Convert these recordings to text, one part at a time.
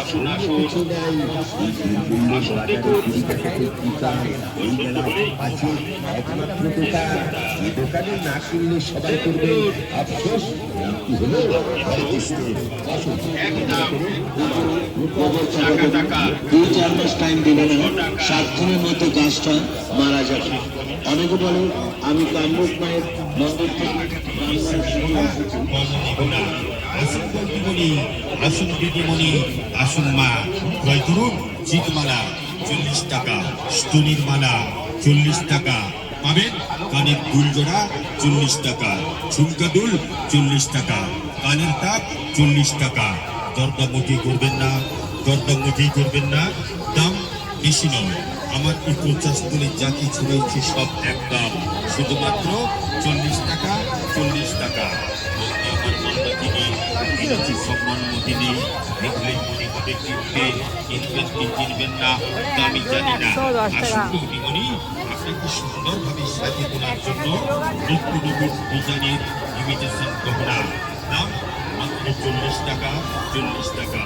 আসুন আসুন আসুন দেখুন দোকানে না কিনলে সবাই করবে আফসোস। দুই চার মাস টাইম দিলে না 7 দিনের মধ্যে গাছটা মারা যাবে। অনেকে বলে আমি কামরূপ মায়ের মন্দির থেকে আসুন দিদিমণি, আসুন মা, ক্রয় করুন জিতমালা 40 টাকা, স্টোনের মালা 40 টাকা পাবেন, কানের দুল জোড়া 40 টাকা, ঝুমকা দুল 40 টাকা, কানের টাপ 40 টাকা। দরদামুখী করবেন না, দরদামুখী করবেন না, দাম বেশি নয়। আমার এই 50 বলে যা কিছু রয়েছে সব একদম শুধুমাত্র 40 টাকা, 40 টাকা। আমার মন্দাকিনী বিরতি সম্মানমতিনী দেখলে মনে হবে কিনতে, কিনবেন কি কিনবেন না তা আমি জানি না। আসুন দিদিমণি, আপনাকে সুন্দরভাবে সাজিয়ে তোলার জন্য নতুন নতুন ডিজাইনের ইমিটেশন গহনা, দাম মাত্র 40 টাকা, 40 টাকা।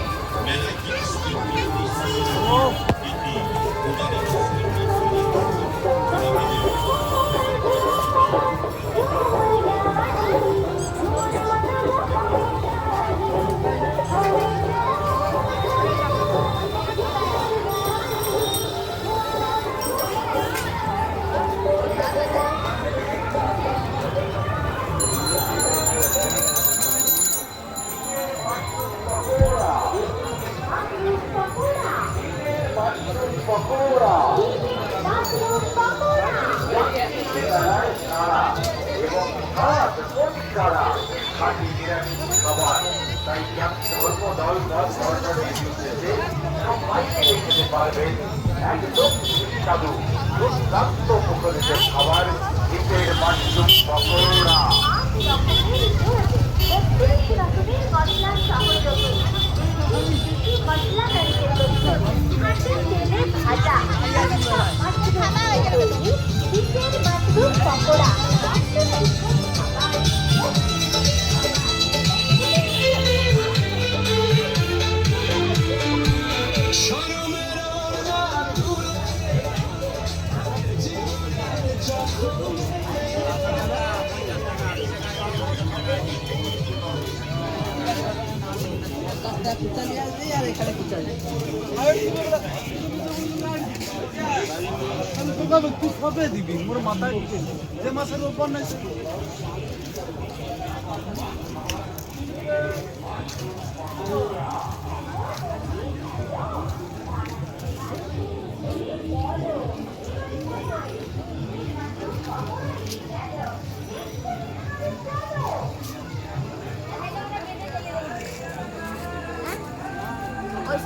মেলায় খাবার শীতের মাশরুম পকোড়া, ভাজা পকোড়া। কবে দিবি মোর মাথায় যে মাসের উপর নাই ওই